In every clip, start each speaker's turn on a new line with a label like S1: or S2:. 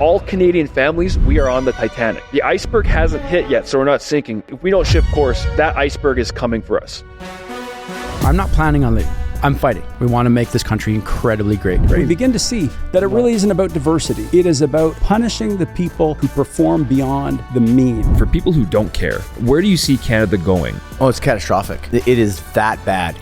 S1: all Canadian families, we are on the Titanic. The iceberg hasn't hit yet, so we're not sinking. If we don't shift course, that iceberg is coming for us.
S2: I'm not planning on leaving. I'm fighting. We want to make this country incredibly great.
S3: We begin to see that it really isn't about diversity. It is about punishing the people who perform beyond the mean.
S4: For people who don't care, where do you see Canada going?
S5: Oh, it's catastrophic. It is that bad.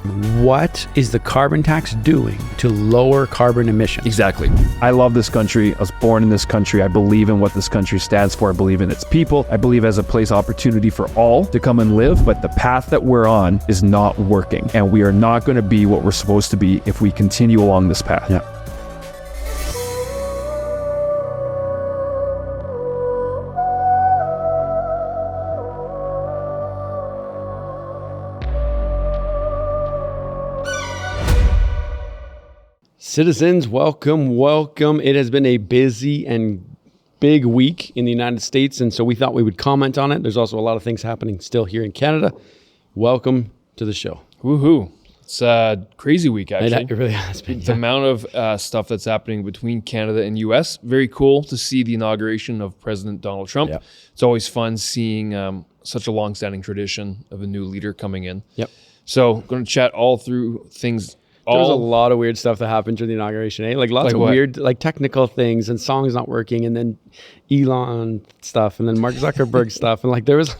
S2: What is the carbon tax doing to lower carbon emissions?
S4: Exactly.
S1: I love this country. I was born in this country. I believe in what this country stands for. I believe in its people. I believe as a place opportunity for all to come and live, but the path that we're on is not working. And we are not going to be what we're supposed to be if we continue along this path.
S2: Yeah. Citizens, welcome. It has been a busy and big week in the United States, and so we thought we would comment on it. There's also a lot of things happening still here in Canada. Welcome to the show.
S6: Woohoo. It's a crazy week, actually.
S2: It really has been.
S6: The amount of stuff that's happening between Canada and U.S., very cool to see the inauguration of President Donald Trump.
S2: Yep.
S6: It's always fun seeing such a long-standing tradition of a new leader coming in.
S2: Yep.
S6: So going to chat all through things.
S2: There was a lot of weird stuff that happened during the inauguration, eh? Like lots of
S6: what?
S2: weird, like technical things and songs not working, and then Elon stuff, and then Mark Zuckerberg stuff, and like there was,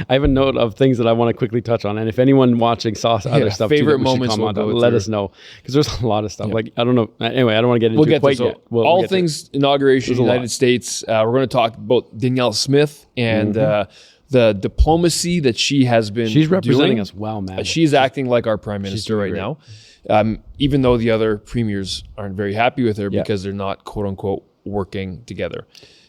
S2: I have a note of things that I want to quickly touch on, and if anyone watching saw other stuff,
S6: favorite
S2: too,
S6: moments,
S2: let us know, because there's a lot of stuff. Like I don't know. Anyway, I don't want to get into it quite yet.
S6: All things inauguration, United States. We're going to talk about Danielle Smith and the diplomacy that she has been.
S2: She's representing
S6: doing.
S2: us well, man.
S6: She's acting like our prime minister right now. Even though the other premiers aren't very happy with her because they're not quote unquote working together.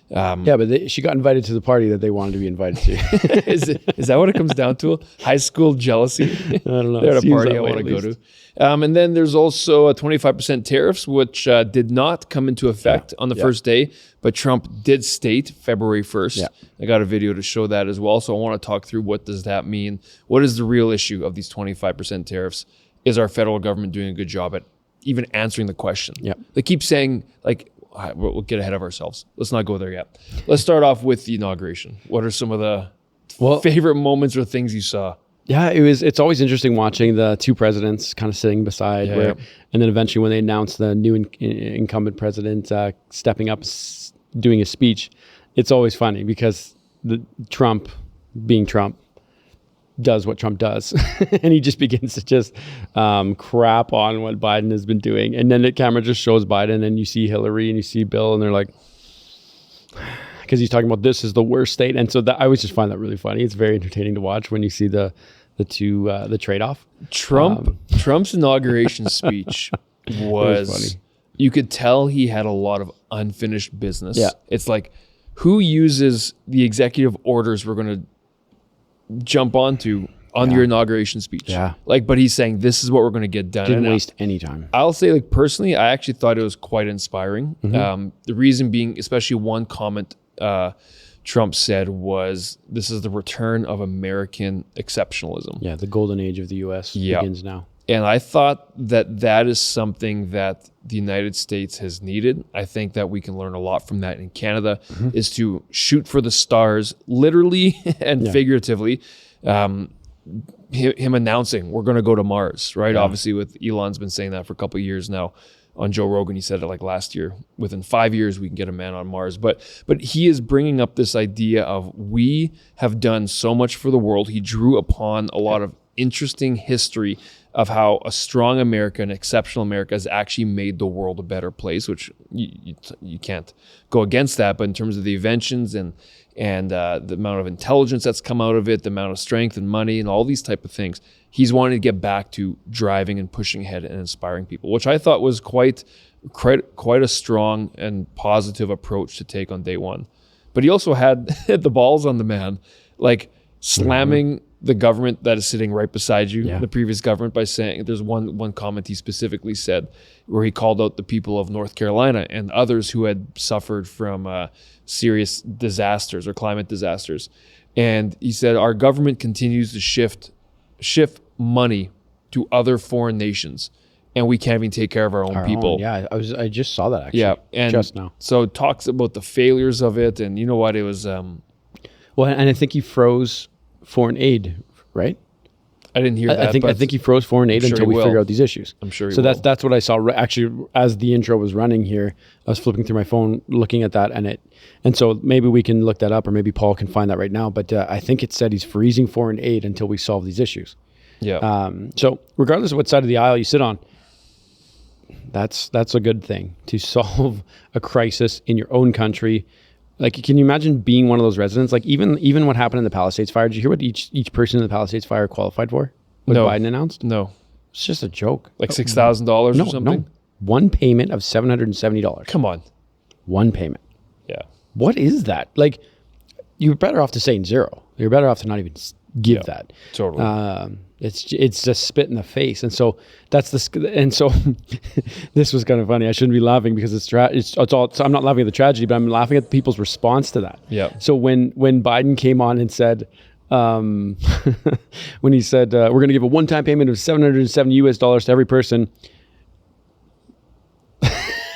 S2: But she got invited to the party that they wanted to be invited to.
S6: Is that what it comes down to? High school jealousy?
S2: I don't know.
S6: They're at a party I want to go to. And then there's also a 25% tariffs, which did not come into effect on the first day, but Trump did state February 1st. Yeah. I got a video to show that as well. So I want to talk through what does that mean? What is the real issue of these 25% tariffs? Is our federal government doing a good job at even answering the question?
S2: Yeah.
S6: They keep saying, like, we'll get ahead of ourselves. Let's not go there yet. Let's start off with the inauguration. What are some of the favorite moments or things you saw?
S2: Yeah, it's always interesting watching the two presidents kind of sitting beside and then eventually when they announced the new incumbent president stepping up, doing a speech, it's always funny because Trump, being Trump, does what Trump does. And he just begins to just crap on what Biden has been doing. And then the camera just shows Biden and you see Hillary and you see Bill and they're like, because he's talking about this is the worst state. And so I always just find that really funny. It's very entertaining to watch when you see the trade-off.
S6: Trump's inauguration speech was funny. You could tell he had a lot of unfinished business. Yeah. It's like, who uses the executive orders we're going to jump onto on your inauguration speech? Yeah. But he's saying this is what we're going to get done.
S2: Didn't waste any time.
S6: I'll say, personally, I actually thought it was quite inspiring. Mm-hmm. The reason being, especially one comment Trump said was, this is the return of American exceptionalism.
S2: Yeah, the golden age of the U.S. begins now.
S6: And I thought that is something that the United States has needed. I think that we can learn a lot from that in Canada, is to shoot for the stars, literally and figuratively. Him announcing, we're going to go to Mars, right? Yeah. Obviously, with Elon's been saying that for a couple of years now. On Joe Rogan, he said it last year. Within 5 years, we can get a man on Mars. But he is bringing up this idea of we have done so much for the world. He drew upon a lot of interesting history of how a strong America, an exceptional America, has actually made the world a better place, which you can't go against that. But in terms of the inventions and the amount of intelligence that's come out of it, the amount of strength and money and all these type of things, he's wanting to get back to driving and pushing ahead and inspiring people, which I thought was quite a strong and positive approach to take on day one. But he also had the balls on the man, slamming the government that is sitting right beside you, the previous government, by saying, there's one comment he specifically said where he called out the people of North Carolina and others who had suffered from serious disasters or climate disasters. And he said, our government continues to shift money to other foreign nations and we can't even take care of our own people.
S2: Yeah, I just saw that actually.
S6: Yeah, and
S2: just now.
S6: So it talks about the failures of it, and you know what? It was.
S2: Well, and I think he froze foreign aid, right?
S6: I didn't hear that.
S2: I think he froze foreign aid
S6: sure
S2: until
S6: he
S2: we
S6: will.
S2: figure out these issues.
S6: I'm sure he
S2: So
S6: will.
S2: that's what I saw actually as the intro was running here. I was flipping through my phone, looking at that, and so maybe we can look that up, or maybe Paul can find that right now. But I think it said he's freezing foreign aid until we solve these issues.
S6: Yeah.
S2: So regardless of what side of the aisle you sit on, that's a good thing to solve a crisis in your own country. Like, can you imagine being one of those residents? Like, even what happened in the Palisades fire. Did you hear what each person in the Palisades fire qualified for? What
S6: No.
S2: Biden announced?
S6: No.
S2: It's just a joke.
S6: Like $6,000 or something.
S2: No, one payment of $770.
S6: Come on.
S2: One payment.
S6: Yeah.
S2: What is that? Like, you're better off to saying zero. You're better off to not even give that.
S6: Totally.
S2: It's just spit in the face, and so that's the and so this was kind of funny. I shouldn't be laughing because it's all. So I'm not laughing at the tragedy, but I'm laughing at people's response to that.
S6: Yeah.
S2: So when Biden came on and said, when he said we're going to give a one-time payment of $770 to every person.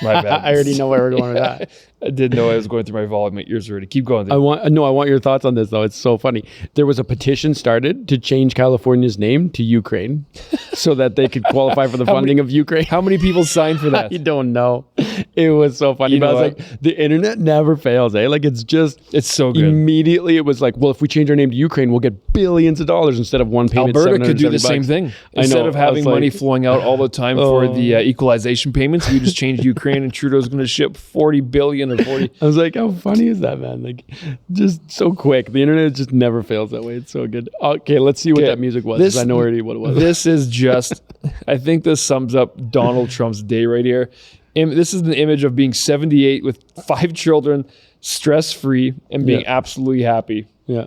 S6: My bad.
S2: I already know where we're going with that.
S6: I didn't know I was going through my volume. My ears already. Keep going.
S2: I want your thoughts on this though. It's so funny. There was a petition started to change California's name to Ukraine so that they could qualify for the funding of Ukraine.
S6: How many people signed for that?
S2: I don't know. It was so funny.
S6: You
S2: But I
S6: know
S2: was like, the internet never fails, eh? Like, it's
S6: so good.
S2: Immediately it was like, well, if we change our name to Ukraine, we'll get billions of dollars instead of one payment.
S6: Alberta could do the same
S2: $770.
S6: thing.
S2: I
S6: Instead
S2: know.
S6: of
S2: I
S6: having
S2: was
S6: money
S2: like,
S6: flowing out all the time for the equalization payments, we just changed Ukraine, and Trudeau's going to ship 40 billion or 40.
S2: I was like, how funny is that, man? Like, just so quick. The internet just never fails that way. It's so good. Okay, let's see what that music was. 'Cause I know already what it was.
S6: This is just, I think this sums up Donald Trump's day right here. This is the image of being 78 with 5 children, stress-free, and being absolutely happy.
S2: Yeah.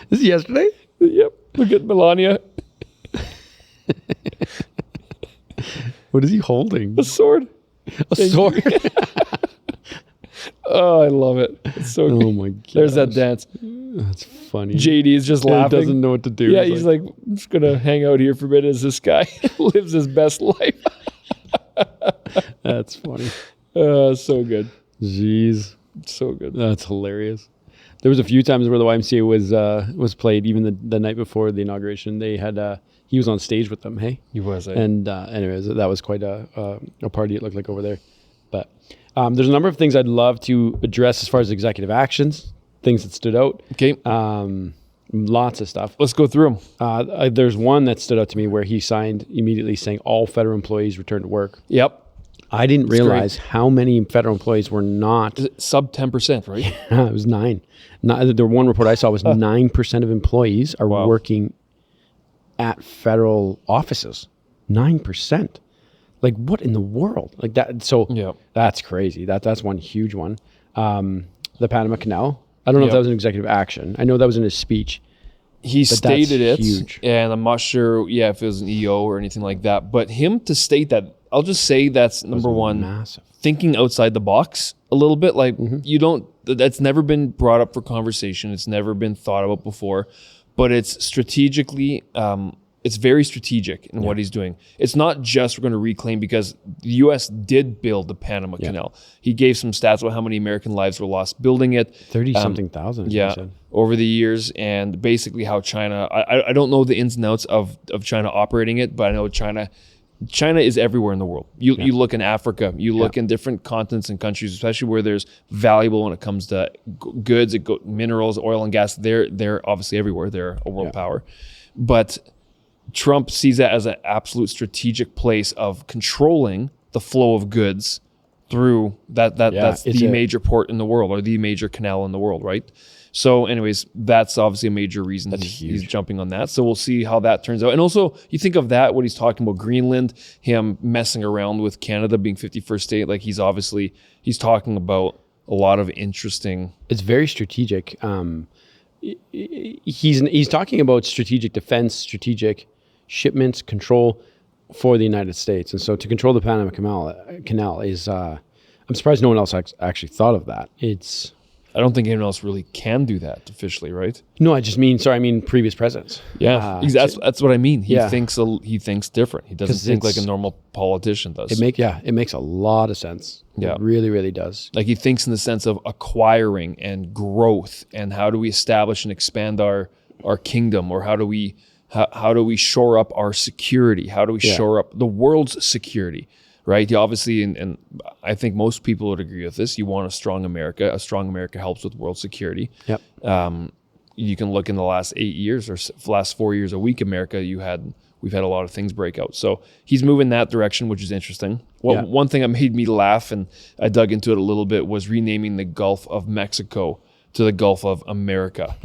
S2: This is yesterday?
S6: Yep. Look at Melania.
S2: What is he holding?
S6: A sword.
S2: A sword?
S6: Oh, I love it. It's so good.
S2: Oh my god.
S6: There's that dance.
S2: That's funny.
S6: JD is just
S2: He
S6: laughing.
S2: doesn't know what to do.
S6: Yeah, he's like, I'm just going to hang out here for a bit as this guy lives his best life.
S2: That's funny.
S6: So good.
S2: Jeez.
S6: So good.
S2: That's hilarious. There was a few times where the YMCA was played, even the night before the inauguration. They had he was on stage with them. Hey,
S6: He was.
S2: and anyways, that was quite a party. It looked like over there. But there's a number of things I'd love to address as far as executive actions, things that stood out.
S6: Okay.
S2: Lots of stuff.
S6: Let's go through them.
S2: There's one that stood out to me where he signed immediately saying all federal employees return to work.
S6: Yep.
S2: I didn't realize how many federal employees were not.
S6: Sub 10%, right?
S2: It was 9. The one report I saw was 9% of employees are working at federal offices. 9%. Like, what in the world? Like that. So that's crazy. That's one huge one. The Panama Canal. I don't know if that was an executive action. I know that was in his speech.
S6: He stated it,
S2: huge.
S6: And I'm not sure, if it was an EO or anything like that. But him to state that, I'll just say that's number one,
S2: massive.
S6: Thinking outside the box a little bit. Like that's never been brought up for conversation. It's never been thought about before, but it's strategically, it's very strategic in what he's doing. It's not just we're going to reclaim because the U.S. did build the Panama Canal. He gave some stats about how many American lives were lost building it.
S2: 30-something thousand.
S6: Over the years, and basically how China, I don't know the ins and outs of China operating it, but I know China is everywhere in the world. You look in Africa, you look in different continents and countries, especially where there's valuable when it comes to goods, minerals, oil and gas. They're obviously everywhere. They're a world power. But Trump sees that as an absolute strategic place of controlling the flow of goods through that's the major port in the world or the major canal in the world, right? So anyways, that's obviously a major reason he's jumping on that. So we'll see how that turns out. And also, you think of that, what he's talking about, Greenland, him messing around with Canada being 51st state, like he's talking about a lot of interesting...
S2: It's very strategic. He's talking about strategic defense, strategic shipments, control for the United States. And so to control the Panama Canal is... I'm surprised no one else actually thought of that.
S6: I don't think anyone else really can do that officially, right?
S2: No, I mean previous presidents.
S6: Yeah, that's what I mean. He
S2: Yeah.
S6: thinks different. He doesn't
S2: 'Cause
S6: think like a
S2: it's-
S6: normal politician does.
S2: It makes a lot of sense.
S6: Yeah.
S2: It really, really does.
S6: Like he thinks in the sense of acquiring and growth, and how do we establish and expand our kingdom, or how do we shore up our security? How do we shore up the world's security? Right? You obviously, and I think most people would agree with this. You want a strong America. A strong America helps with world security.
S2: Yep.
S6: You can look in the last 8 years or last 4 years, a weak America. We've had a lot of things break out. So he's moving that direction, which is interesting.
S2: Yeah.
S6: One thing that made me laugh, and I dug into it a little bit, was renaming the Gulf of Mexico to the Gulf of America.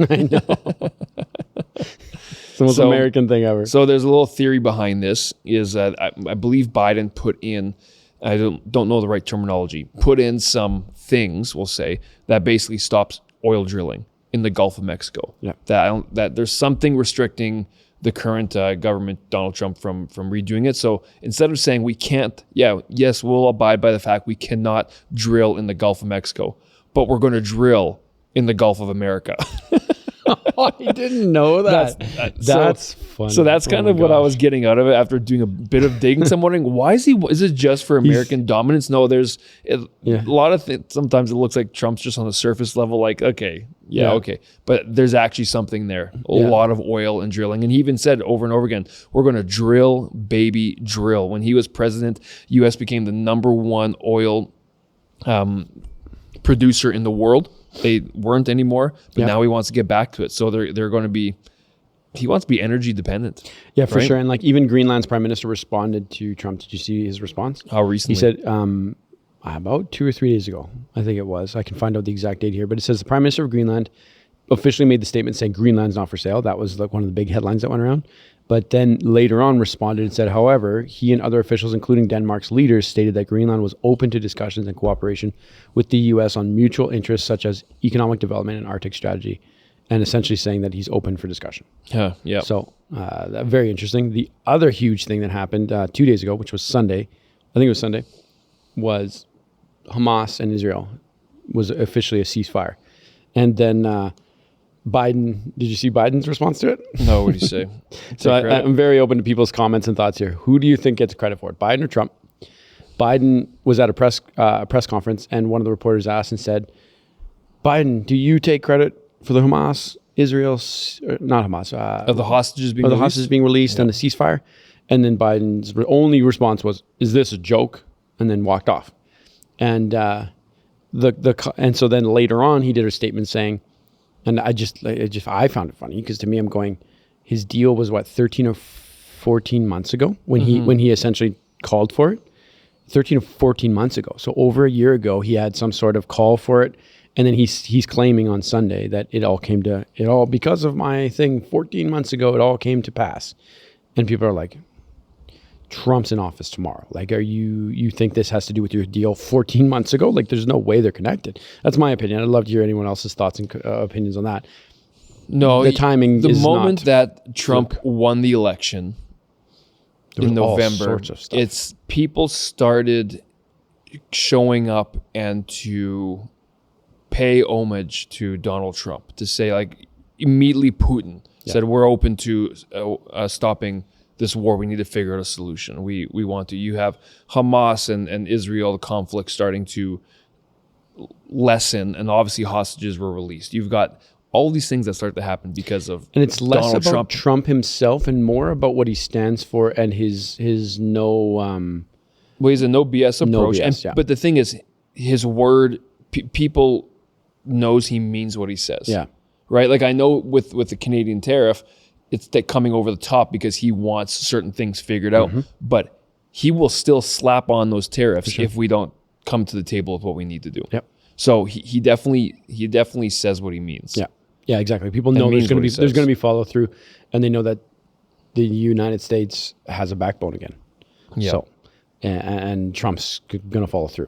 S2: It's the most American thing ever.
S6: So there's a little theory behind this. Is that I believe Biden put in, I don't know the right terminology, put in some things, we'll say, that basically stops oil drilling in the Gulf of Mexico.
S2: Yeah.
S6: That there's something restricting the current government, Donald Trump, from redoing it. So instead of saying we can't, yes, we'll abide by the fact we cannot drill in the Gulf of Mexico, but we're going to drill in the Gulf of America.
S2: I didn't know that. That's funny.
S6: So that's kind
S2: Oh
S6: of
S2: my
S6: what I
S2: gosh.
S6: was getting out of it after doing a bit of digging. So I'm wondering, why is it just for American dominance? No, there's a lot of things. Sometimes it looks like Trump's just on the surface level, like, okay. But there's actually something there. A lot of oil and drilling. And he even said over and over again, we're going to drill, baby, drill. When he was president, U.S. became the #1 oil producer in the world. They weren't anymore, but now he wants to get back to it. So they're going to be, he wants to be energy dependent.
S2: Yeah, for
S6: right?
S2: sure. And like even Greenland's prime minister responded to Trump. Did you see his response?
S6: How recently?
S2: He said about 2 or 3 days ago, I think it was. I can find out the exact date here, but it says the prime minister of Greenland officially made the statement saying Greenland's not for sale. That was like one of the big headlines that went around. But then later on responded and said, however, he and other officials, including Denmark's leaders, stated that Greenland was open to discussions and cooperation with the U.S. on mutual interests such as economic development and Arctic strategy, and essentially saying that he's open for discussion.
S6: Yeah.
S2: So very interesting. The other huge thing that happened 2 days ago, which was Sunday, I think it was Sunday, was Hamas and Israel was officially a ceasefire. And then Biden, did you see Biden's response to it?
S6: No, what do you say?
S2: So I'm very open to people's comments and thoughts here. Who do you think gets credit for it, Biden or Trump? Biden was at a press conference, and one of the reporters asked and said, Biden, do you take credit for the Hamas, not Hamas,
S6: Of the hostages being
S2: of the
S6: released?
S2: hostages being released and the ceasefire? And then Biden's only response was, is this a joke? And then walked off. And and so then later on, he did a statement saying, and I found it funny because to me, I'm going, his deal was what, 13 or 14 months ago when he essentially called for it. 13 or 14 months ago. So over a year ago, he had some sort of call for it. And then he's claiming on Sunday that it all because of my thing 14 months ago, it all came to pass. And people are like, Trump's in office tomorrow. Like, you think this has to do with your deal 14 months ago? Like, there's no way they're connected. That's my opinion. I'd love to hear anyone else's thoughts and opinions on that.
S6: No,
S2: the timing
S6: The
S2: is
S6: moment
S2: not
S6: that Trump won the election in
S2: was all
S6: November,
S2: sorts of stuff.
S6: it's people started showing up and to pay homage to Donald Trump, to say, like, immediately Putin said, we're open to stopping this war. We need to figure out a solution. We want to. You have Hamas and Israel, the conflict starting to lessen, and obviously hostages were released. You've got all these things that start to happen because of
S2: And it's less
S6: Donald
S2: about Trump himself and more about what he stands for and his no
S6: Well, he's a no BS approach.
S2: BS,
S6: But the thing is, his word, people knows he means what he says.
S2: Yeah.
S6: Right? Like, I know with the Canadian tariff, it's that coming over the top because he wants certain things figured out. But he will still slap on those tariffs if we don't come to the table with what we need to do.
S2: Yep.
S6: So he definitely says what he means.
S2: Yeah, exactly. People know
S6: means
S2: there's
S6: what he
S2: going
S6: says.
S2: to be follow through, and they know that the United States has a backbone again.
S6: Yeah.
S2: So, and Trump's going to follow through.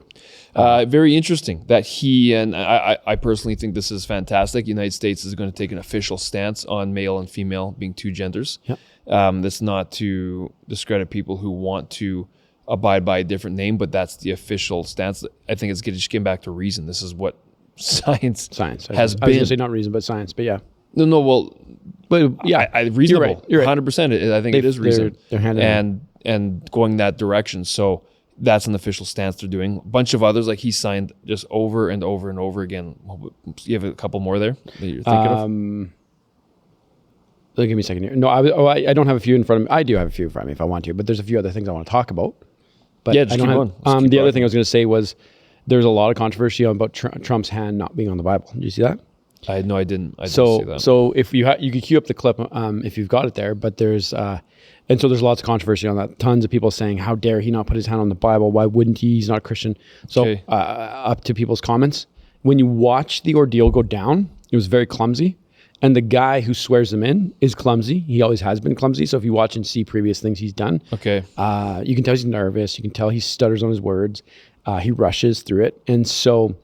S6: Very interesting that he, and I personally think this is fantastic. The United States is going to take an official stance on male and female being two genders.
S2: Yep.
S6: That's not to discredit people who want to abide by a different name, but that's the official stance. I think it's just getting back to reason. This is what
S2: Science.
S6: has
S2: I was
S6: been
S2: gonna say not reason, but science. But yeah.
S6: no. Well,
S2: But yeah,
S6: reasonable.
S2: You're right.
S6: 100%. I think it is reason.
S2: They're hand in hand.
S6: and going that direction. So that's an official stance they're doing. A bunch of others, like he signed just over and over and over again. You have a couple more there that you're thinking of?
S2: Give me a second here. No, I don't have a few in front of me. I do have a few in front of me if I want to, but there's a few other things I want to talk about. But
S6: Yeah, just keep going. Just keep
S2: the other
S6: going.
S2: thing I was going to say was there's a lot of controversy about Trump's hand not being on the Bible. Did you see that?
S6: I didn't see that.
S2: So if you could queue up the clip if you've got it there, but there's and so there's lots of controversy on that. Tons of people saying, how dare he not put his hand on the Bible? Why wouldn't he? He's not a Christian. So
S6: Okay.
S2: up to people's comments. When you watch the ordeal go down, it was very clumsy. And the guy who swears them in is clumsy. He always has been clumsy. So if you watch and see previous things he's done,
S6: Okay.
S2: you can tell he's nervous. You can tell he stutters on his words. He rushes through it. And so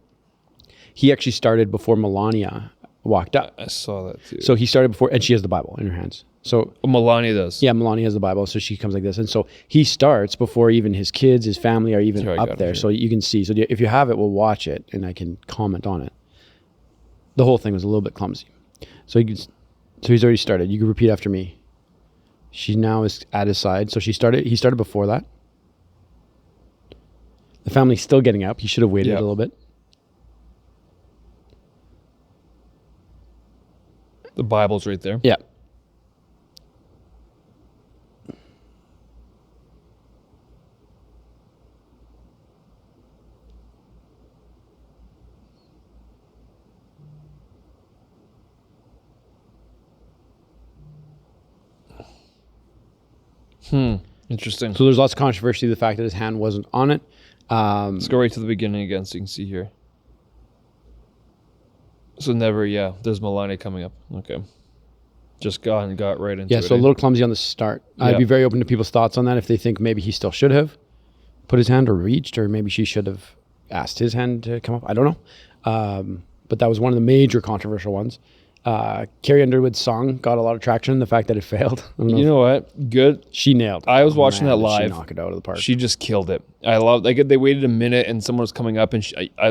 S2: he actually started before Melania walked up.
S6: I saw that too.
S2: So he started before, and she has the Bible in her hands. So
S6: Melania does.
S2: yeah, Melania has the Bible, so she comes like this, and so he starts before even his kids, his family are even
S6: Here, I got
S2: up
S6: it
S2: there.
S6: here.
S2: So you can see. So if you have it, we'll watch it, and I can comment on it. The whole thing was a little bit clumsy. So he's already started. You can repeat after me. She now is at his side. So he started before that. The family's still getting up. He should have waited
S6: Yeah.
S2: a little bit.
S6: The Bible's right there.
S2: Yeah.
S6: Interesting.
S2: So there's lots of controversy. The fact that his hand wasn't on it.
S6: Let's go right to the beginning again so you can see here. So there's Melania coming up. Okay. Just got right into it.
S2: Yeah, so a little clumsy on the start. I'd
S6: Yeah.
S2: be very open to people's thoughts on that if they think maybe he still should have put his hand or reached, or maybe she should have asked his hand to come up. I don't know. But that was one of the major controversial ones. Carrie Underwood's song got a lot of traction. The fact that it failed. I don't know
S6: You
S2: if
S6: know what? Good.
S2: she nailed it.
S6: I was watching that
S2: did
S6: live.
S2: She knocked it out of the park.
S6: She just killed it. I love, like, they waited a minute and someone was coming up and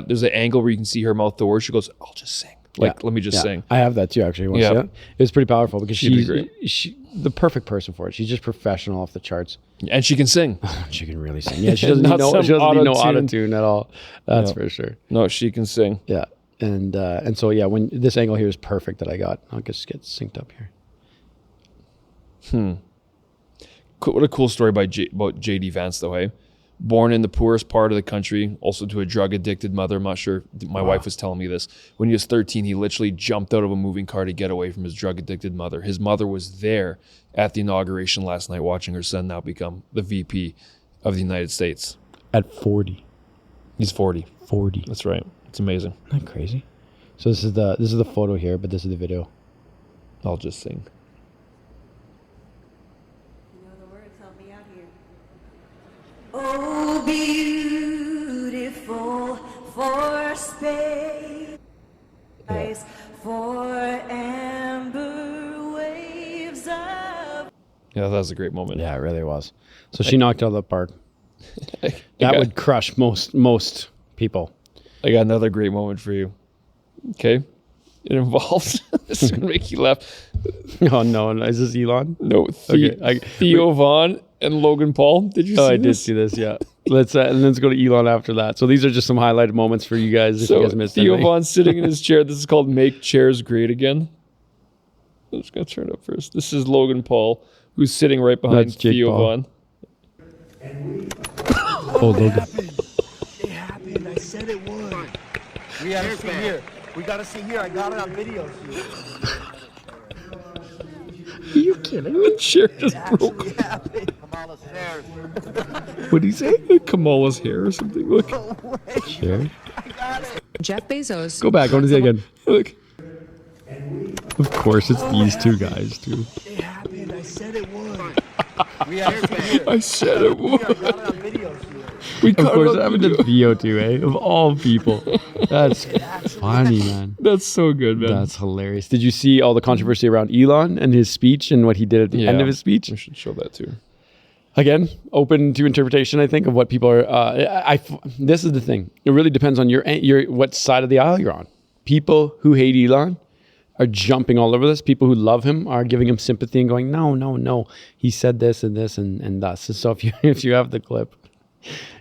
S6: there's an angle where you can see her mouth the word. She goes, I'll just sing. Like, let me just sing.
S2: I have that too, actually. You want to
S6: Yeah.
S2: see that? It was pretty powerful because
S6: She'd be
S2: she's
S6: great.
S2: the perfect person for it. She's just professional off the charts.
S6: And she can sing.
S2: She can really sing. Yeah, she doesn't
S6: Not
S2: need no
S6: some
S2: auto
S6: auto-tune.
S2: tune at all. That's
S6: No.
S2: for sure.
S6: No, she can sing.
S2: Yeah. And so yeah, when this angle here is perfect that I got. I'll just get synced up here.
S6: What a cool story about J.D. Vance, though, hey? Born in the poorest part of the country, also to a drug-addicted mother. I'm not sure. My wife was telling me this. When he was 13, he literally jumped out of a moving car to get away from his drug-addicted mother. His mother was there at the inauguration last night watching her son now become the VP of the United States.
S2: At 40.
S6: He's 40.
S2: 40.
S6: That's right. It's amazing.
S2: Isn't that crazy? So this is the photo here, but this is the video.
S6: I'll just sing.
S7: You know the words, help me out here. Oh, beautiful for space, for amber waves of.
S6: Yeah, that was a great moment.
S2: Yeah, it really was. So she knocked it out of the park.
S6: I
S2: That
S6: got-
S2: would crush most people.
S6: I got another great moment for you. Okay. It involves, this is going to make you laugh.
S2: Oh no, is this Elon?
S6: No,
S2: Okay,
S6: Theo Vaughn and Logan Paul. Did you see
S2: Oh, I did
S6: this?
S2: see this. Yeah. Let's go to Elon after that. So these are just some highlighted moments for you guys if you
S6: So
S2: guys missed
S6: Theo
S2: anything.
S6: Vaughn's sitting in his chair. This is called Make Chairs Great Again. I'm just going to turn it up first. This is Logan Paul, who's sitting right behind
S2: That's Jake
S6: Theo
S2: Paul.
S6: Vaughn.
S2: Oh, Logan.
S8: It happened. I said it would. We gotta see here. We gotta see here. I got it on video.
S2: You kidding?
S6: The chair just broke.
S8: It happened. Kamala's hair.
S6: What did he say? Kamala's hair or something. Look.
S2: Sure.
S9: Jeff Bezos.
S2: Go back. I want to see it again.
S6: Look.
S2: Of course, it's these two guys too.
S8: It happened. I said it would. We gotta see here.
S6: I said it
S8: I
S6: would.
S8: got it on video.
S6: We
S2: Of
S6: got
S2: course,
S6: it
S2: it
S6: on
S2: happened
S6: video.
S2: to Theo too, eh? Of all people. That's funny, man.
S6: That's so good, man.
S2: That's hilarious. Did you see all the controversy around Elon and his speech and what he did at the end of his speech?
S6: We should show that too.
S2: Again, open to interpretation, I think, of what people are. This is the thing. It really depends on your what side of the aisle you're on. people who hate Elon are jumping all over this. People who love him are giving him sympathy and going, no, he said this and this and thus. So if you have the clip,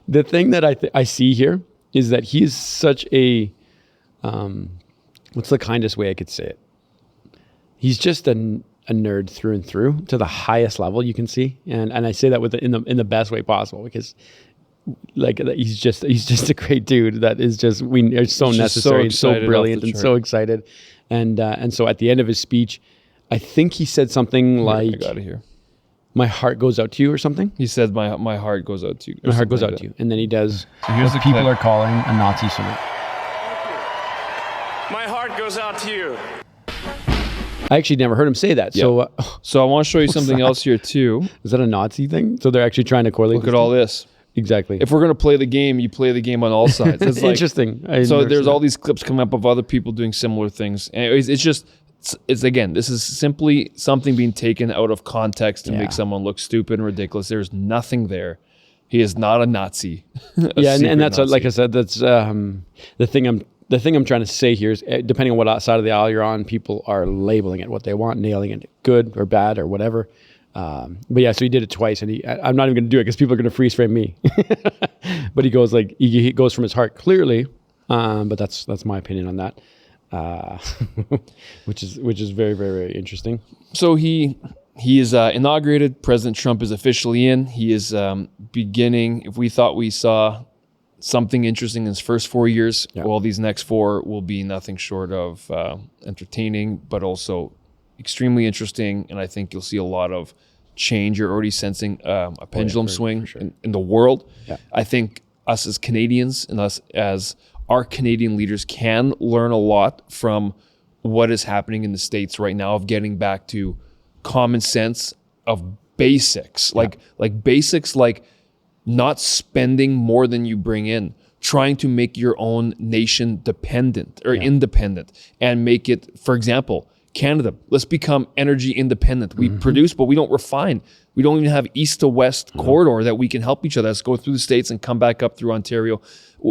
S2: the thing that I see here is that he is such a, what's the kindest way I could say it? He's just a nerd through and through to the highest level you can see, and I say that in the best way possible, because like he's just a great dude that is just we are so necessary and so brilliant and so excited, and so at the end of his speech, I think he said something like,
S6: I got it here.
S2: My heart goes out to you or something.
S6: He said, my heart goes out to you.
S2: My heart goes out to you. And then he does what people are calling a Nazi salute.
S10: My heart goes out to you.
S2: I actually never heard him say that.
S6: Yeah. So I want to show you something else here too.
S2: Is that a Nazi thing? So they're actually trying to correlate.
S6: Look at all this.
S2: Exactly.
S6: If we're going to play the game, you play the game on all sides. It's like,
S2: interesting.
S6: So there's all these clips coming up of other people doing similar things. Anyways, it's again, this is simply something being taken out of context to make someone look stupid and ridiculous. There's nothing there. He is not a Nazi.
S2: And that's Nazi. Like I said, that's the thing I'm trying to say here is, depending on what side of the aisle you're on, people are labeling it what they want, nailing it good or bad or whatever. But yeah, so he did it twice, and I'm not even going to do it because people are going to freeze frame me. But he goes like he goes from his heart clearly. But that's my opinion on that. Which is very, very, very interesting.
S6: So he is inaugurated. President Trump is officially in. He is beginning. If we thought we saw something interesting in his first 4 years, well, these next 4 will be nothing short of entertaining, but also extremely interesting. And I think you'll see a lot of change. You're already sensing a pendulum swing in the world. Yeah. I think us as Canadians and us as our Canadian leaders can learn a lot from what is happening in the States right now, of getting back to common sense of basics, like basics, like not spending more than you bring in, trying to make your own nation dependent or independent, and make it, for example, Canada, let's become energy independent. We produce, but we don't refine. We don't even have east to west corridor that we can help each other. Let's go through the States and come back up through Ontario.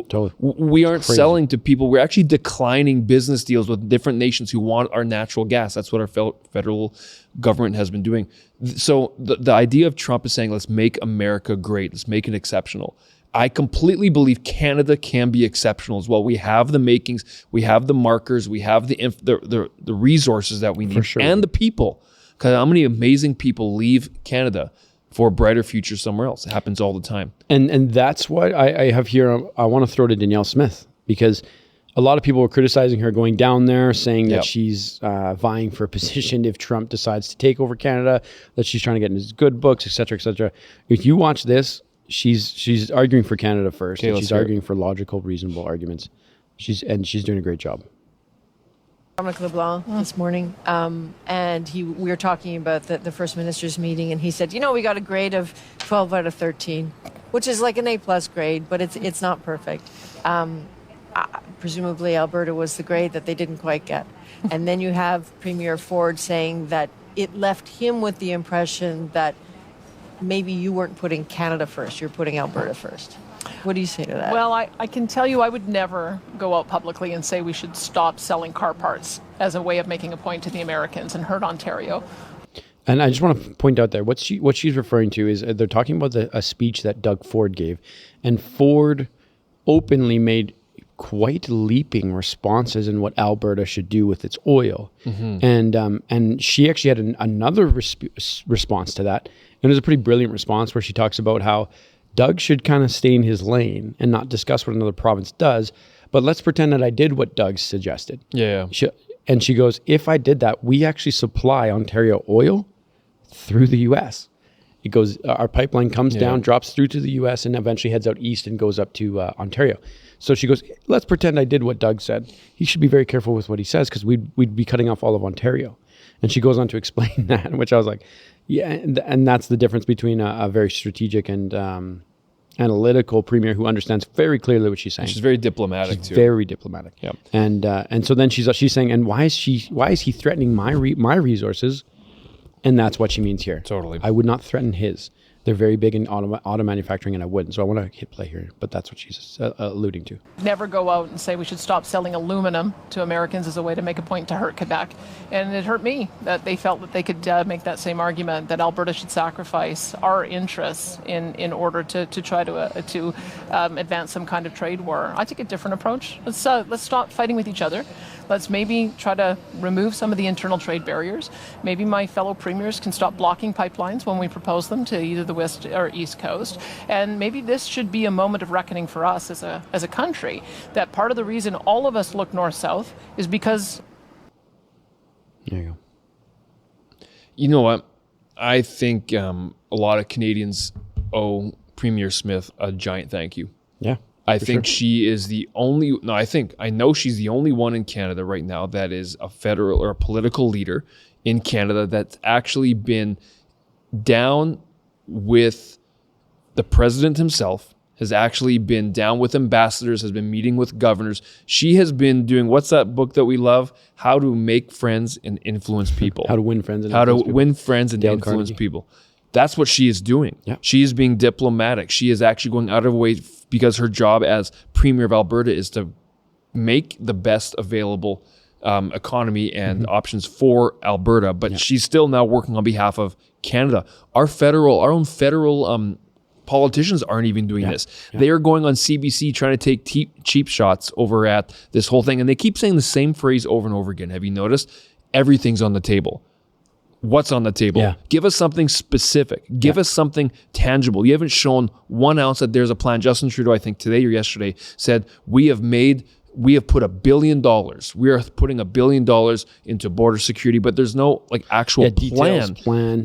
S6: Totally. We aren't selling to people. We're actually declining business deals with different nations who want our natural gas. That's what our federal government has been doing. So the idea of Trump is saying, let's make America great. Let's make it exceptional. I completely believe Canada can be exceptional as well. We have the makings, we have the markers, we have the resources that we need, and the people. Because how many amazing people leave Canada for a brighter future somewhere else? It happens all the time.
S2: And that's what I have here. I want to throw to Danielle Smith, because a lot of people were criticizing her going down there, saying that she's vying for a position if Trump decides to take over Canada, that she's trying to get in his good books, et cetera, et cetera. If you watch this, she's arguing for Canada first. And she's arguing for logical, reasonable arguments. She's doing a great job.
S11: Dominic LeBlanc this morning, and we were talking about the First Minister's meeting, and he said, we got a grade of 12 out of 13, which is like an A+ grade, but it's not perfect. Presumably Alberta was the grade that they didn't quite get. And then you have Premier Ford saying that it left him with the impression that maybe you weren't putting Canada first, you're putting Alberta first. What do you say to that?
S12: Well, I can tell you I would never go out publicly and say we should stop selling car parts as a way of making a point to the Americans and hurt Ontario.
S2: And I just want to point out there, what she's referring to is they're talking about a speech that Doug Ford gave. And Ford openly made quite leaping responses in what Alberta should do with its oil. And she actually had another response to that. And it was a pretty brilliant response where she talks about how Doug should kind of stay in his lane and not discuss what another province does, but let's pretend that I did what Doug suggested. And she goes, if I did that, we actually supply Ontario oil through the U.S. It goes, our pipeline comes down, drops through to the U.S., and eventually heads out east and goes up to Ontario. So she goes, let's pretend I did what Doug said. He should be very careful with what he says, because we'd be cutting off all of Ontario. And she goes on to explain that, which I was like, yeah, and that's the difference between a very strategic and analytical premier who understands very clearly what she's saying.
S6: She's very diplomatic too.
S2: Very diplomatic.
S6: Yeah.
S2: And so then she's saying, and why is he threatening my resources? And that's what she means here.
S6: Totally.
S2: I would not threaten his. They're very big in auto manufacturing, and I wouldn't. So I want to hit play here, but that's what she's alluding to.
S12: Never go out and say we should stop selling aluminum to Americans as a way to make a point to hurt Quebec. And it hurt me that they felt that they could make that same argument, that Alberta should sacrifice our interests in order to try to advance some kind of trade war. I take a different approach. Let's stop fighting with each other. Let's maybe try to remove some of the internal trade barriers. Maybe my fellow premiers can stop blocking pipelines when we propose them to either the West or East Coast. And maybe this should be a moment of reckoning for us as a country, that part of the reason all of us look north-south is because...
S2: There you go.
S6: You know what? I think a lot of Canadians owe Premier Smith a giant thank you.
S2: Yeah.
S6: I think she is the only, I know she's the only one in Canada right now that is a federal or a political leader in Canada that's actually been down with the president himself, has actually been down with ambassadors, has been meeting with governors. She has been doing, what's that book that we love? How to Make Friends and Influence People.
S2: How to Win Friends and
S6: Influence People. That's what she is doing.
S2: Yeah.
S6: She is being diplomatic. She is actually going out of her way because her job as Premier of Alberta is to make the best available economy and options for Alberta. But she's still now working on behalf of Canada. Our own federal politicians aren't even doing this. Yeah. They are going on CBC trying to take cheap shots over at this whole thing. And they keep saying the same phrase over and over again. Have you noticed? Everything's on the table. What's on the table?
S2: Yeah.
S6: Give us something specific. Give us something tangible. You haven't shown 1 ounce that there's a plan. Justin Trudeau, I think today or yesterday, said we have put $1 billion. We are putting $1 billion into border security, but there's no actual plan.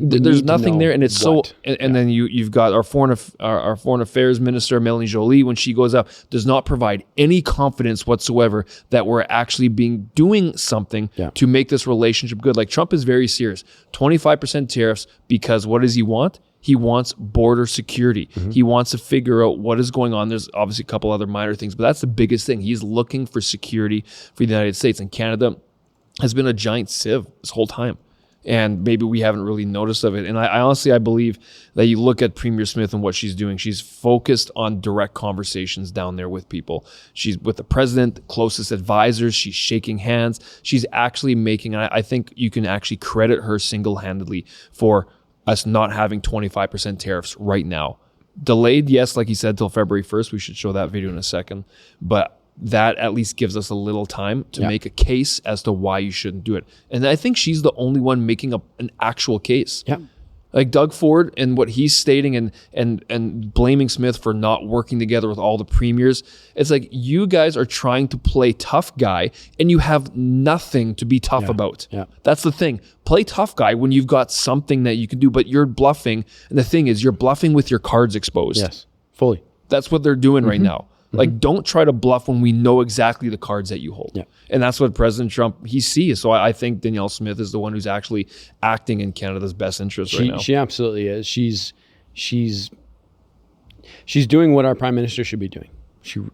S6: There's nothing there, and it's what? Then you've got our foreign affairs minister Melanie Joly, when she goes out, does not provide any confidence whatsoever that we're actually doing something to make this relationship good. Like Trump is very serious. 25% tariffs because what does he want? He wants border security. He wants to figure out what is going on. There's obviously a couple other minor things, but that's the biggest thing. He's looking for security for the United States. And Canada has been a giant sieve this whole time. And maybe we haven't really noticed of it. And I honestly believe that you look at Premier Smith and what she's doing. She's focused on direct conversations down there with people. She's with the president, closest advisors. She's shaking hands. She's actually making, and I think you can actually credit her single-handedly for us not having 25% tariffs right now. Delayed, yes, like he said, till February 1st. We should show that video in a second. But that at least gives us a little time to make a case as to why you shouldn't do it. And I think she's the only one making an actual case.
S2: Yeah.
S6: Like Doug Ford and what he's stating and blaming Smith for not working together with all the premiers. It's like you guys are trying to play tough guy and you have nothing to be tough about.
S2: Yeah.
S6: That's the thing. Play tough guy when you've got something that you can do, but you're bluffing. And the thing is, you're bluffing with your cards exposed.
S2: Yes, fully.
S6: That's what they're doing right now. Like, don't try to bluff when we know exactly the cards that you hold. Yeah. And that's what President Trump, he sees. So I think Danielle Smith is the one who's actually acting in Canada's best interest right now.
S2: She absolutely is. She's doing what our prime minister should be doing.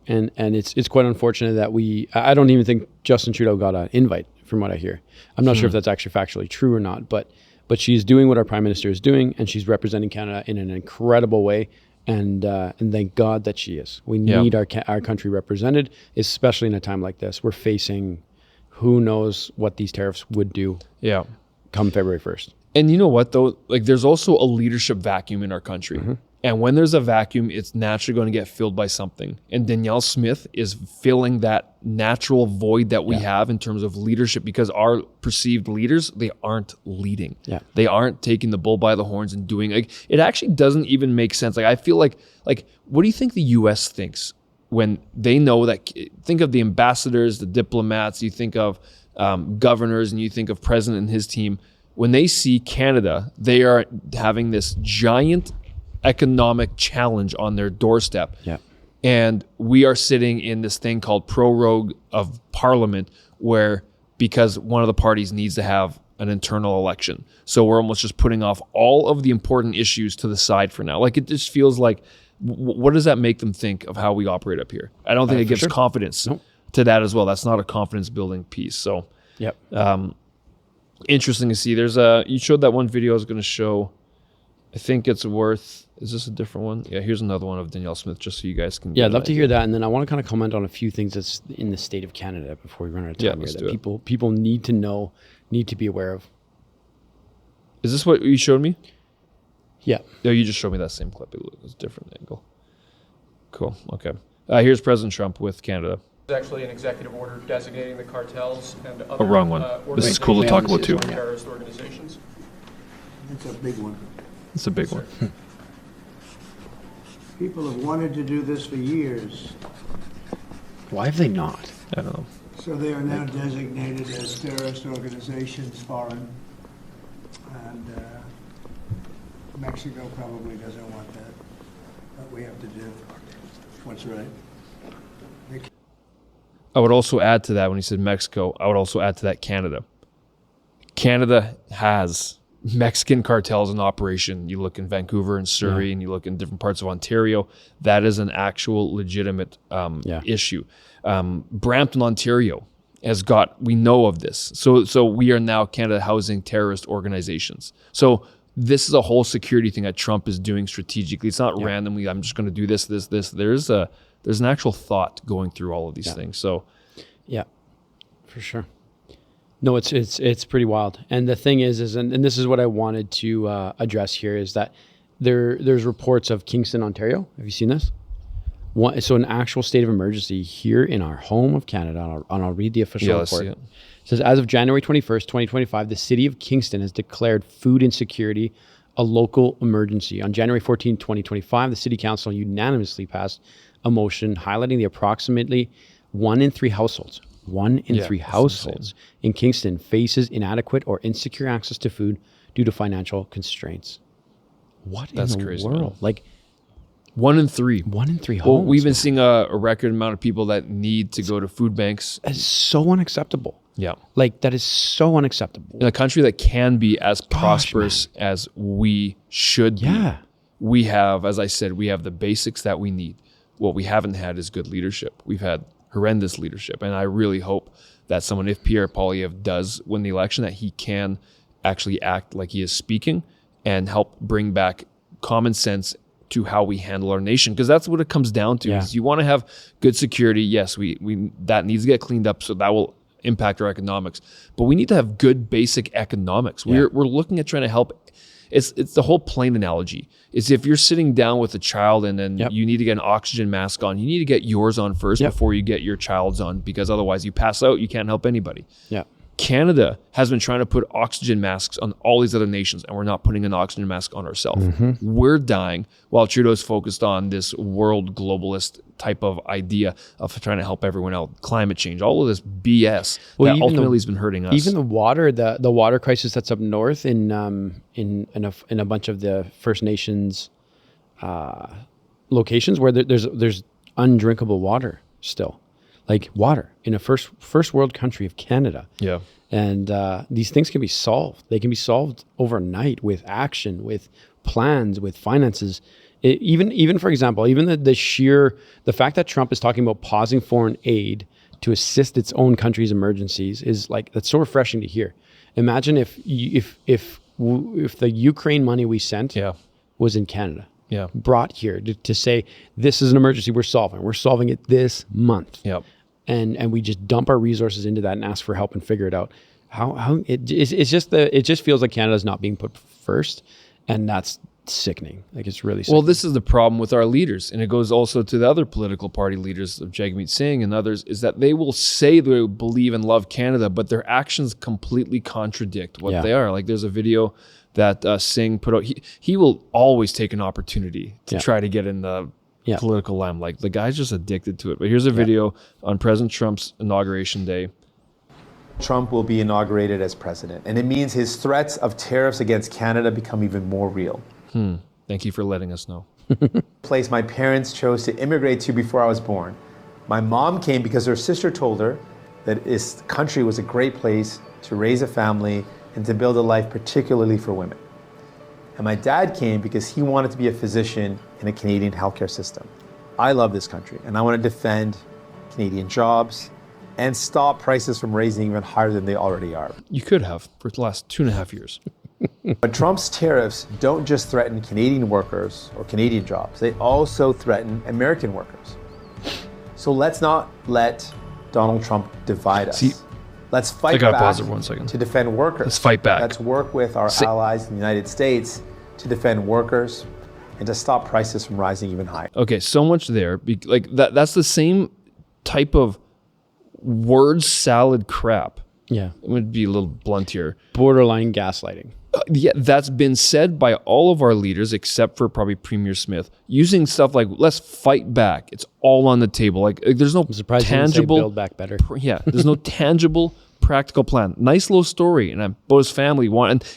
S2: And it's quite unfortunate that I don't even think Justin Trudeau got an invite from what I hear. I'm not sure if that's actually factually true or not, but she's doing what our prime minister is doing, and she's representing Canada in an incredible way. And thank God that she is. We need our country represented, especially in a time like this. We're facing who knows what these tariffs would do come February 1st.
S6: And you know what, though? Like, there's also a leadership vacuum in our country. And when there's a vacuum, it's naturally going to get filled by something. And Danielle Smith is filling that natural void that we have in terms of leadership, because our perceived leaders, they aren't leading. They aren't taking the bull by the horns and doing, like, it actually doesn't even make sense. Like, I feel like what do you think the U.S. thinks when they know that? Think of the ambassadors, the diplomats, you think of governors, and you think of president and his team. When they see Canada, they are having this giant economic challenge on their doorstep. And we are sitting in this thing called prorogue of Parliament, where because one of the parties needs to have an internal election. So we're almost just putting off all of the important issues to the side for now. Like, it just feels like, what does that make them think of how we operate up here? I don't think it gives confidence to that as well. That's not a confidence building piece. So interesting to see. You showed that one video I was going to show. I think it's worth. Is this a different one? Yeah, here's another one of Danielle Smith, just so you guys can.
S2: Yeah, I'd love to hear that, and then I want to kind of comment on a few things that's in the state of Canada before we run out of time here that people need to know, need to be aware of.
S6: Is this what you showed me?
S2: Yeah.
S6: No, you just showed me that same clip. It was a different angle. Cool. Okay. Here's President Trump with Canada.
S10: There's actually an executive order designating the cartels and other
S6: wrong one. This is cool to talk about too.
S10: Terrorist organizations.
S8: It's a big one.
S6: It's a big one.
S8: People have wanted to do this for years.
S2: Why have they not?
S6: I don't know.
S8: So they are now designated as terrorist organizations, foreign. And Mexico probably doesn't want that. But we have to do what's right.
S6: I would also add to that when he said Mexico, I would also add to that Canada. Canada has Mexican cartels in operation. You look in Vancouver and Surrey, and you look in different parts of Ontario. That is an actual legitimate issue. Brampton, Ontario has got, we know of this. So we are now Canada housing terrorist organizations. So this is a whole security thing that Trump is doing strategically. It's not randomly, I'm just going to do this. There's an actual thought going through all of these things. So,
S2: yeah, for sure. No, it's pretty wild. And the thing is and this is what I wanted to address here, is that there's reports of Kingston, Ontario. Have you seen this? So an actual state of emergency here in our home of Canada, and I'll read the official report. It says, as of January 21st, 2025, the city of Kingston has declared food insecurity a local emergency. On January 14, 2025, the city council unanimously passed a motion highlighting the approximately 1 in 3 households in Kingston faces inadequate or insecure access to food due to financial constraints. That's in the crazy, world? Man. Like
S6: 1 in 3.
S2: 1 in 3 homes.
S6: Well, we've been seeing a record amount of people that need to go to food banks.
S2: It's so unacceptable.
S6: Yeah.
S2: Like, that is so unacceptable.
S6: In a country that can be as prosperous as we should be, we have, as I said, we have the basics that we need. What we haven't had is good leadership. We've had horrendous leadership. And I really hope that someone, if Pierre Poilievre does win the election, that he can actually act like he is speaking and help bring back common sense to how we handle our nation. Because that's what it comes down to. Is you want to have good security. Yes, we that needs to get cleaned up, so that will impact our economics. But we need to have good basic economics. We're looking at trying to help. It's the whole plane analogy. Is if you're sitting down with a child and then you need to get an oxygen mask on, you need to get yours on first before you get your child's on, because otherwise you pass out, you can't help anybody. Canada has been trying to put oxygen masks on all these other nations, and we're not putting an oxygen mask on ourselves. We're dying while Trudeau's focused on this world globalist type of idea of trying to help everyone out. Climate change, all of this BS that ultimately has been hurting us.
S2: Even the water crisis that's up north in a bunch of the First Nations locations where there's undrinkable water still. Like water in a first world country of Canada. Yeah. And these things can be solved. They can be solved overnight with action, with plans, with finances. Even for example, even the fact that Trump is talking about pausing foreign aid to assist its own country's emergencies is like, that's so refreshing to hear. Imagine if the Ukraine money we sent was in Canada. Brought here to say, this is an emergency we're solving it this month. And we just dump our resources into that and ask for help and figure it out. It just feels like Canada's not being put first, and that's sickening. Like, it's really sickening.
S6: Well, this is the problem with our leaders, and it goes also to the other political party leaders of Jagmeet Singh and others, is that they will say they believe and love Canada, but their actions completely contradict what they are. Like, there's a video that Singh put out. He will always take an opportunity to try to get in the political limelight. The guy's just addicted to it. But here's a video on President Trump's inauguration day.
S13: Trump will be inaugurated as president, and it means his threats of tariffs against Canada become even more real.
S6: Thank you for letting us know.
S13: Place my parents chose to immigrate to before I was born. My mom came because her sister told her that this country was a great place to raise a family and to build a life, particularly for women. And my dad came because he wanted to be a physician in a Canadian healthcare system. I love this country, and I want to defend Canadian jobs and stop prices from raising even higher than they already are.
S6: You could have for the last 2.5 years.
S13: But Trump's tariffs don't just threaten Canadian workers or Canadian jobs. They also threaten American workers. So let's not let Donald Trump divide us.
S6: See,
S13: let's fight
S6: I gotta
S13: back
S6: pause it 1 second.
S13: to defend workers.
S6: Let's fight back.
S13: Let's work with our allies in the United States to defend workers and to stop prices from rising even higher.
S6: Okay, so much there. Like that's the same type of word salad crap.
S2: Yeah.
S6: I'm going to be a little blunt here.
S2: Borderline gaslighting.
S6: Yeah, that's been said by all of our leaders, except for probably Premier Smith, using stuff like, let's fight back. It's all on the table. Like there's no tangible,
S2: Build Back Better.
S6: There's no tangible, practical plan. Nice little story. And about his family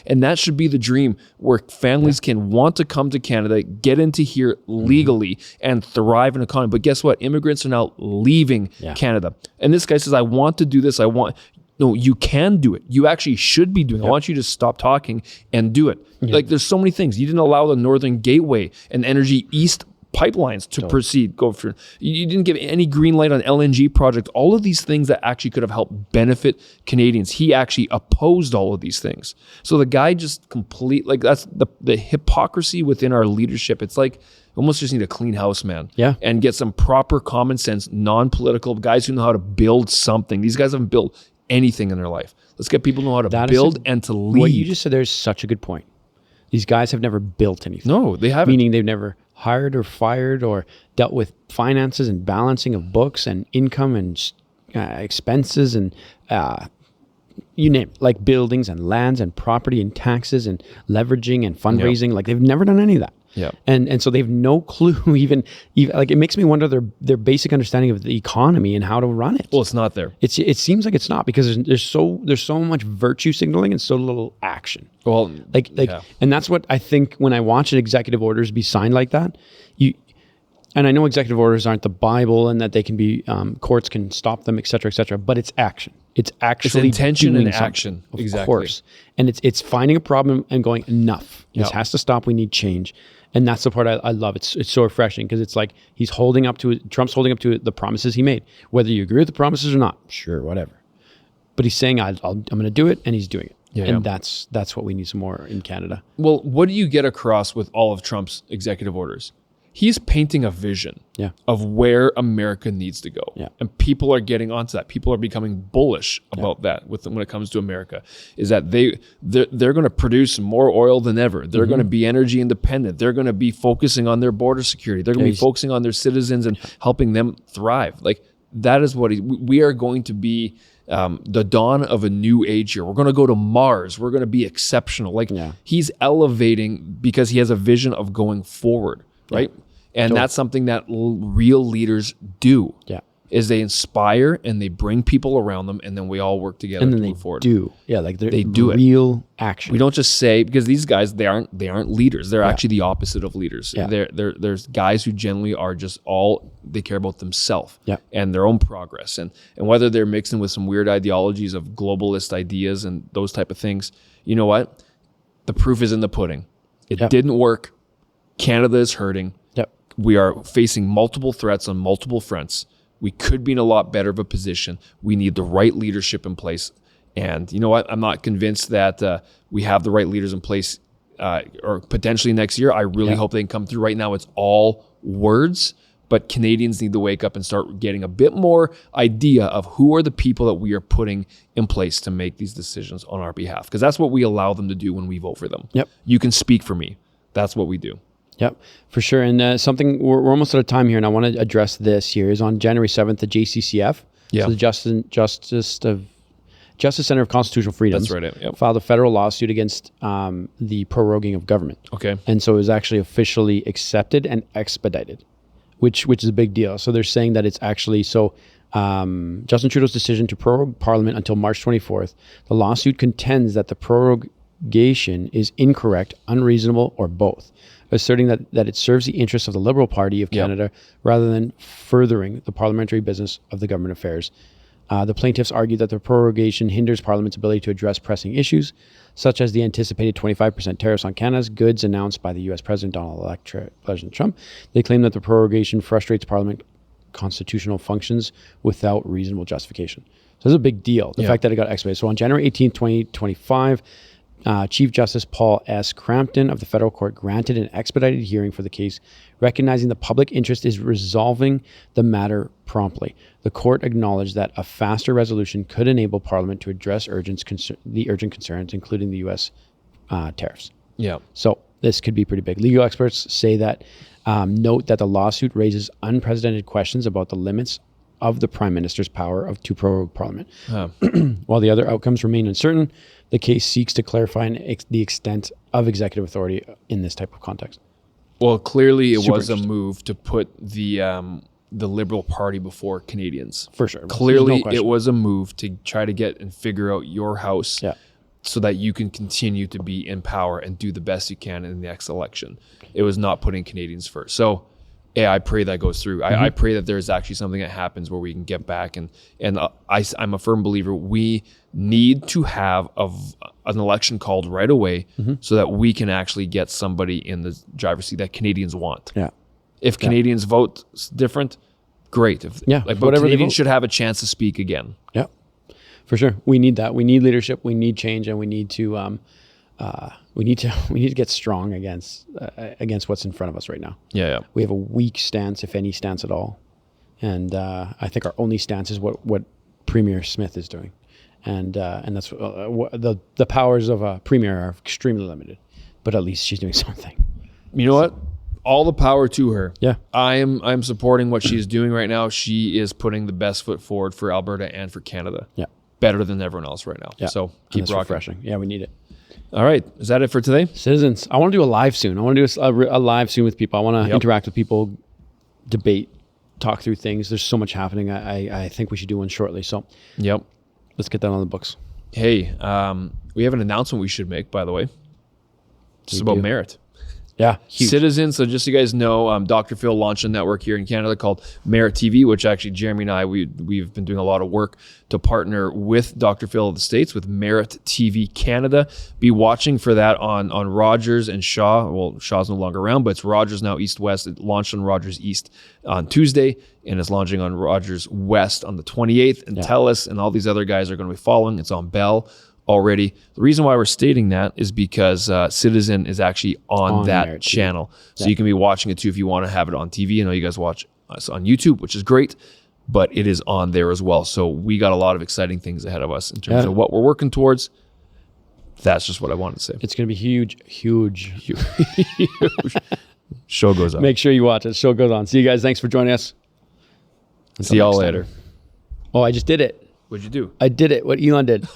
S6: and that should be the dream where families can want to come to Canada, get into here legally and thrive in the economy. But guess what? Immigrants are now leaving Canada. And this guy says, I want to do this. No, you can do it. You actually should be doing it. I want you to stop talking and do it. Like there's so many things. You didn't allow the Northern Gateway and Energy East pipelines to proceed. You didn't give any green light on LNG projects. All of these things that actually could have helped benefit Canadians. He actually opposed all of these things. So the guy just that's the hypocrisy within our leadership. It's like almost just need a clean house, man.
S2: Yeah.
S6: And get some proper common sense, non-political guys who know how to build something. These guys haven't built anything in their life. Let's get people who know how to build and to lead.
S2: What you just said there is such a good point. These guys have never built anything.
S6: No, they haven't.
S2: Meaning they've never hired or fired or dealt with finances and balancing of books and income and expenses and you name it, like buildings and lands and property and taxes and leveraging and fundraising. Like they've never done any of that.
S6: Yeah.
S2: And so they have no clue even like it makes me wonder their basic understanding of the economy and how to run it.
S6: Well, it's not there.
S2: It seems like it's not because there's so much virtue signaling and so little action.
S6: Well,
S2: and that's what I think when I watch executive orders be signed like that. And I know executive orders aren't the Bible and that they can be courts can stop them, et cetera, but it's action. It's actually
S6: intention and
S2: something,
S6: action.
S2: Of
S6: exactly.
S2: course. And it's finding a problem and going, enough. This has to stop. We need change. And that's the part I love. It's so refreshing because it's like Trump's holding up to the promises he made. Whether you agree with the promises or not, sure, whatever. But he's saying, I'm going to do it, and he's doing it. And that's what we need some more in Canada.
S6: Well, what do you get across with all of Trump's executive orders? He's painting a vision of where America needs to go. And people are getting onto that. People are becoming bullish about that when it comes to America, is that they're going to produce more oil than ever. They're going to be energy independent. They're going to be focusing on their border security. They're going to be focusing on their citizens and helping them thrive. Like that is what we are going to be the dawn of a new age here. We're going to go to Mars. We're going to be exceptional. Like he's elevating because he has a vision of going forward. Right. And that's something that real leaders do. Is they inspire and they bring people around them, and then we all work together
S2: and then
S6: to
S2: they
S6: move forward.
S2: They
S6: do
S2: real action.
S6: We don't just say, because these guys they aren't leaders. They're actually the opposite of leaders. There's guys who generally are just they care about themselves and their own progress, and whether they're mixing with some weird ideologies of globalist ideas and those type of things. You know what? The proof is in the pudding. It didn't work. Canada is hurting. We are facing multiple threats on multiple fronts. We could be in a lot better of a position. We need the right leadership in place. And you know what? I'm not convinced that we have the right leaders in place or potentially next year. I really hope they can come through. Right now, it's all words. But Canadians need to wake up and start getting a bit more idea of who are the people that we are putting in place to make these decisions on our behalf. Because that's what we allow them to do when we vote for them. You can speak for me. That's what we do.
S2: Yep, for sure. And something, we're almost out of time here, and I want to address this here, is on January 7th, the JCCF, so the Justice Center of Constitutional Freedoms,
S6: that's right,
S2: filed a federal lawsuit against the proroguing of government.
S6: Okay.
S2: And so it was actually officially accepted and expedited, which is a big deal. So they're saying that it's actually, Justin Trudeau's decision to prorogue Parliament until March 24th, the lawsuit contends that the prorogation is incorrect, unreasonable, or both, asserting that it serves the interests of the Liberal Party of Canada rather than furthering the parliamentary business of the government affairs. The plaintiffs argue that the prorogation hinders Parliament's ability to address pressing issues, such as the anticipated 25% tariffs on Canada's goods announced by the U.S. President President Trump. They claim that the prorogation frustrates Parliament constitutional functions without reasonable justification. So this is a big deal, the fact that it got expedited. So on January 18th, 2025, Chief Justice Paul S. Crampton of the federal court granted an expedited hearing for the case, recognizing the public interest is resolving the matter promptly. The court acknowledged that a faster resolution could enable Parliament to address the urgent concerns, including the U.S. Tariffs.
S6: Yeah.
S2: So this could be pretty big. Legal experts say that note that the lawsuit raises unprecedented questions about the limits of the Prime Minister's power to prorogue Parliament. While the other outcomes remain uncertain, the case seeks to clarify the extent of executive authority in this type of context.
S6: Well, clearly it
S2: Super
S6: was a move to put the Liberal Party before Canadians.
S2: For sure.
S6: Clearly,
S2: No
S6: it was a move to try to get and figure out your house so that you can continue to be in power and do the best you can in the next election. It was not putting Canadians first. So, yeah, I pray that goes through. I pray that there's actually something that happens where we can get back. And I'm a firm believer we need to have an election called right away so that we can actually get somebody in the driver's seat that Canadians want.
S2: Yeah.
S6: If Canadians vote different, great. But Canadians should have a chance to speak again.
S2: Yeah, for sure. We need that. We need leadership. We need change, and we need to get strong against what's in front of us right now.
S6: Yeah.
S2: We have a weak stance, if any stance at all, and I think our only stance is what Premier Smith is doing, and that's the powers of a premier are extremely limited, but at least she's doing something.
S6: You know what? All the power to her.
S2: Yeah.
S6: I'm supporting what she's doing right now. She is putting the best foot forward for Alberta and for Canada.
S2: Yeah.
S6: Better than everyone else right now.
S2: Yeah.
S6: So keep rocking.
S2: Refreshing. Yeah, we need it.
S6: All right. Is that it for today?
S2: Citizens. I want to do a live soon. I want to do a live soon with people. I want to interact with people, debate, talk through things. There's so much happening. I think we should do one shortly. So let's get that on the books.
S6: Hey, we have an announcement we should make, by the way. It's about merit.
S2: Yeah, huge.
S6: Citizens. So just so you guys know, Dr. Phil launched a network here in Canada called Merit TV, which actually Jeremy and I, we've been doing a lot of work to partner with Dr. Phil of the States with Merit TV Canada. Be watching for that on Rogers and Shaw. Well, Shaw's no longer around, but it's Rogers now East-West. It launched on Rogers East on Tuesday and is launching on Rogers West on the 28th. And TELUS and all these other guys are going to be following. It's on Bell already. The reason why we're stating that is because Citizen is actually on that channel. So you can be watching it too if you want to have it on TV. I know you guys watch us on YouTube, which is great, but it is on there as well. So we got a lot of exciting things ahead of us in terms of what we're working towards. That's just what I wanted to say.
S2: It's going to be huge.
S6: Show goes on.
S2: Make sure you watch it. Show goes on. See you guys. Thanks for joining us.
S6: See y'all later.
S2: Oh, I just did it.
S6: What'd you do?
S2: I did it. What Elon did.